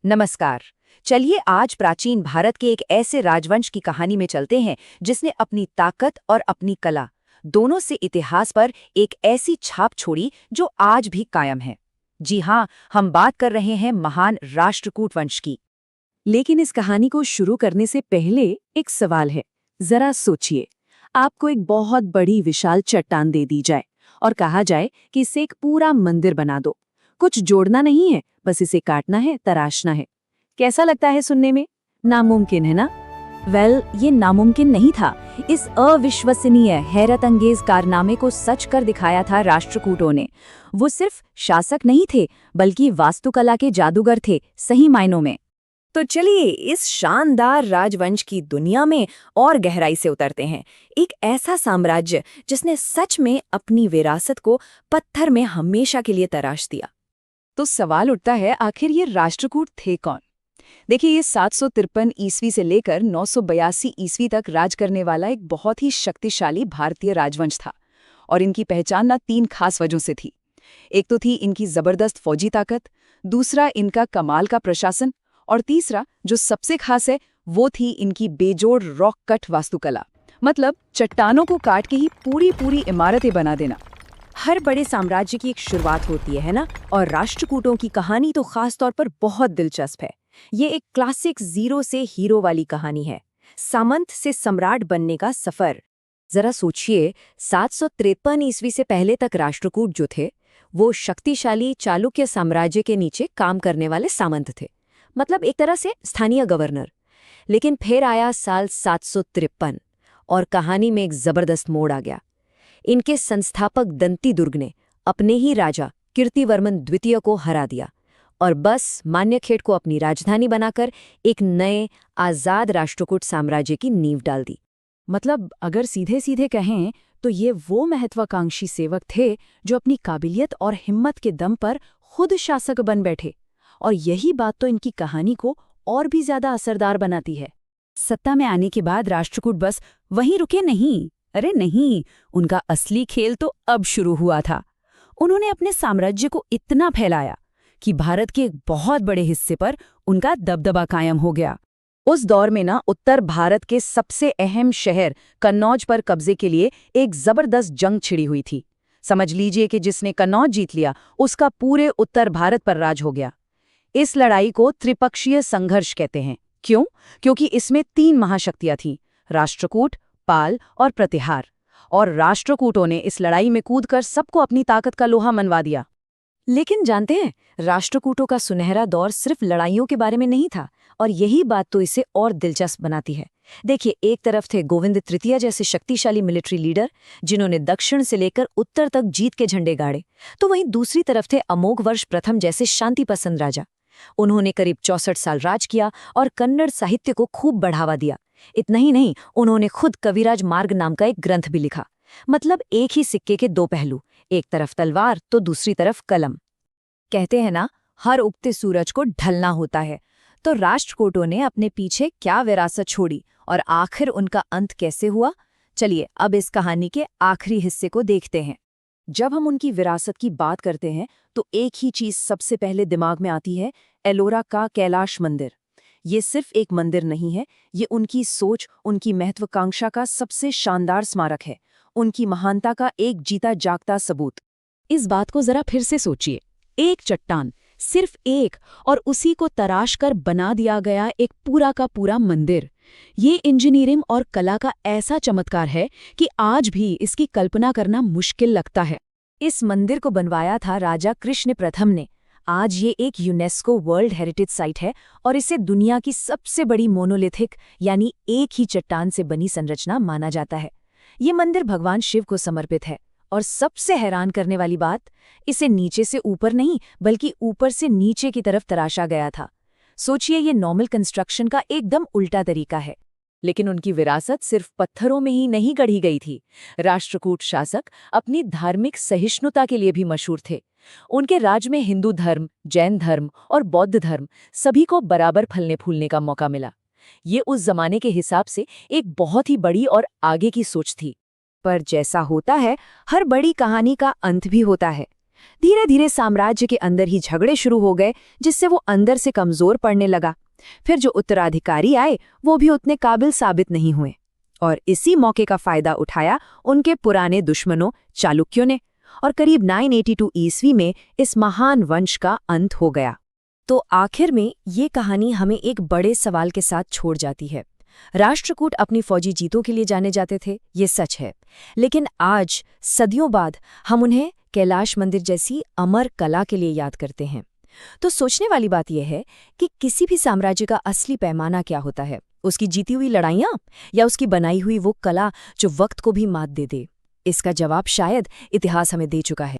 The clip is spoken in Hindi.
नमस्कार। चलिए आज प्राचीन भारत के एक ऐसे राजवंश की कहानी में चलते हैं जिसने अपनी ताकत और अपनी कला दोनों से इतिहास पर एक ऐसी छाप छोड़ी जो आज भी कायम है। जी हाँ, हम बात कर रहे हैं महान राष्ट्रकूट वंश की। लेकिन इस कहानी को शुरू करने से पहले एक सवाल है। जरा सोचिए, आपको एक बहुत बड़ी विशाल चट्टान दे दी जाए और कहा जाए कि इससे एक पूरा मंदिर बना दो। कुछ जोड़ना नहीं है, बस इसे काटना है, तराशना है। कैसा लगता है सुनने में? नामुमकिन है ना? ये नामुमकिन नहीं था। इस अविश्वसनीय हैरत अंगेज कारनामे को सच कर दिखाया था राष्ट्रकूटों ने। वो सिर्फ शासक नहीं थे, बल्कि वास्तुकला के जादूगर थे, सही मायनों में। तो चलिए इस शानदार राजवंश की दुनिया में और गहराई से उतरते हैं। एक ऐसा साम्राज्य जिसने सच में अपनी विरासत को पत्थर में हमेशा के लिए तराश दिया। तो सवाल उठता है, आखिर ये राष्ट्रकूट थे कौन? देखिए, ये 753 ईस्वी से लेकर 982 ईस्वी तक राज करने वाला एक बहुत ही शक्तिशाली भारतीय राजवंश था। और इनकी पहचान ना 3 खास वजहों से थी। एक तो थी इनकी जबरदस्त फौजी ताकत, दूसरा इनका कमाल का प्रशासन, और तीसरा जो सबसे खास है वो थी इनकी बेजोड़ रॉक कट वास्तुकला। मतलब चट्टानों को काट के ही पूरी पूरी इमारतें बना देना। हर बड़े साम्राज्य की एक शुरुआत होती है ना, और राष्ट्रकूटों की कहानी तो खास तौर पर बहुत दिलचस्प है। ये एक क्लासिक जीरो से हीरो वाली कहानी है, सामंत से सम्राट बनने का सफर। जरा सोचिए, 753 ईस्वी से पहले तक राष्ट्रकूट जो थे वो शक्तिशाली चालुक्य साम्राज्य के नीचे काम करने वाले सामंत थे, मतलब एक तरह से स्थानीय गवर्नर। लेकिन फिर आया साल 753 और कहानी में एक जबरदस्त मोड़ आ गया। इनके संस्थापक दंतीदुर्ग ने अपने ही राजा कीर्तिवर्मन द्वितीय को हरा दिया और बस मान्यखेड़ को अपनी राजधानी बनाकर एक नए आजाद राष्ट्रकूट साम्राज्य की नींव डाल दी। मतलब अगर सीधे सीधे कहें तो ये वो महत्वाकांक्षी सेवक थे जो अपनी काबिलियत और हिम्मत के दम पर खुद शासक बन बैठे। और यही बात तो इनकी कहानी को और भी ज्यादा असरदार बनाती है। सत्ता में आने के बाद राष्ट्रकूट बस वहीं रुके नहीं। अरे नहीं, उनका असली खेल तो अब शुरू हुआ था। उन्होंने अपने साम्राज्य को इतना फैलाया कि भारत के एक बहुत बड़े हिस्से पर उनका दबदबा कायम हो गया। उस दौर में ना उत्तर भारत के सबसे अहम शहर कन्नौज पर कब्जे के लिए एक जबरदस्त जंग छिड़ी हुई थी। समझ लीजिए कि जिसने कन्नौज जीत लिया उसका पूरे उत्तर भारत पर राज हो गया। इस लड़ाई को त्रिपक्षीय संघर्ष कहते हैं। क्यों? क्योंकि इसमें 3 महाशक्तियां थीं, राष्ट्रकूट, पाल और प्रतिहार। और राष्ट्रकूटों ने इस लड़ाई में कूदकर सबको अपनी ताकत का लोहा मनवा दिया। लेकिन जानते हैं, राष्ट्रकूटों का सुनहरा दौर सिर्फ लड़ाइयों के बारे में नहीं था, और यही बात तो इसे और दिलचस्प बनाती है। देखिए, एक तरफ थे गोविंद तृतीय जैसे शक्तिशाली मिलिट्री लीडर जिन्होंने दक्षिण से लेकर उत्तर तक जीत के झंडे गाड़े, तो वहीं दूसरी तरफ थे अमोघवर्ष प्रथम जैसे शांति पसंद राजा। उन्होंने करीब 64 साल राज किया और कन्नड़ साहित्य को खूब बढ़ावा दिया। इतना ही नहीं, उन्होंने खुद कविराज मार्ग नाम का एक ग्रंथ भी लिखा। मतलब एक ही सिक्के के 2 पहलू, एक तरफ तलवार तो दूसरी तरफ कलम। कहते हैं ना, हर उगते सूरज को ढलना होता है। तो राष्ट्रकूटों ने अपने पीछे क्या विरासत छोड़ी और आखिर उनका अंत कैसे हुआ? चलिए अब इस कहानी के आखिरी हिस्से को देखते हैं। जब हम उनकी विरासत की बात करते हैं तो एक ही चीज सबसे पहले दिमाग में आती है, एलोरा का कैलाश मंदिर। ये सिर्फ एक मंदिर नहीं है, ये उनकी सोच, उनकी महत्वाकांक्षा का सबसे शानदार स्मारक है, उनकी महानता का एक जीता जागता सबूत। इस बात को जरा फिर से सोचिए, एक चट्टान, सिर्फ एक, और उसी को तराश कर बना दिया गया एक पूरा का पूरा मंदिर। ये इंजीनियरिंग और कला का ऐसा चमत्कार है कि आज भी इसकी कल्पना करना मुश्किल लगता है। इस मंदिर को बनवाया था राजा कृष्ण प्रथम ने। आज ये एक यूनेस्को वर्ल्ड हेरिटेज साइट है और इसे दुनिया की सबसे बड़ी मोनोलिथिक यानी एक ही चट्टान से बनी संरचना माना जाता है। ये मंदिर भगवान शिव को समर्पित है, और सबसे हैरान करने वाली बात, इसे नीचे से ऊपर नहीं बल्कि ऊपर से नीचे की तरफ तराशा गया था। सोचिए, ये नॉर्मल कंस्ट्रक्शन का एकदम उल्टा तरीका है। लेकिन उनकी विरासत सिर्फ पत्थरों में ही नहीं गढ़ी गई थी। राष्ट्रकूट शासक अपनी धार्मिक सहिष्णुता के लिए भी मशहूर थे। उनके राज में हिंदू धर्म, जैन धर्म और बौद्ध धर्म सभी को बराबर फलने फूलने का मौका मिला। ये उस जमाने के हिसाब से एक बहुत ही बड़ी और आगे की सोच थी। पर जैसा होता है, हर बड़ी कहानी का अंत भी होता है। धीरे धीरे साम्राज्य के अंदर ही झगड़े शुरू हो गए, जिससे वो अंदर से कमजोर पड़ने लगा। फिर जो उत्तराधिकारी आए वो भी उतने काबिल साबित नहीं हुए, और इसी मौके का फायदा उठाया उनके पुराने दुश्मनों चालुक्यों ने, और करीब 982 ईस्वी में इस महान वंश का अंत हो गया। तो आखिर में ये कहानी हमें एक बड़े सवाल के साथ छोड़ जाती है। राष्ट्रकूट अपनी फौजी जीतों के लिए जाने जाते थे, ये सच है, लेकिन आज सदियों बाद हम उन्हें कैलाश मंदिर जैसी अमर कला के लिए याद करते हैं। तो सोचने वाली बात यह है कि किसी भी साम्राज्य का असली पैमाना क्या होता है, उसकी जीती हुई लड़ाइयाँ या उसकी बनाई हुई वो कला जो वक्त को भी मात दे दे? इसका जवाब शायद इतिहास हमें दे चुका है।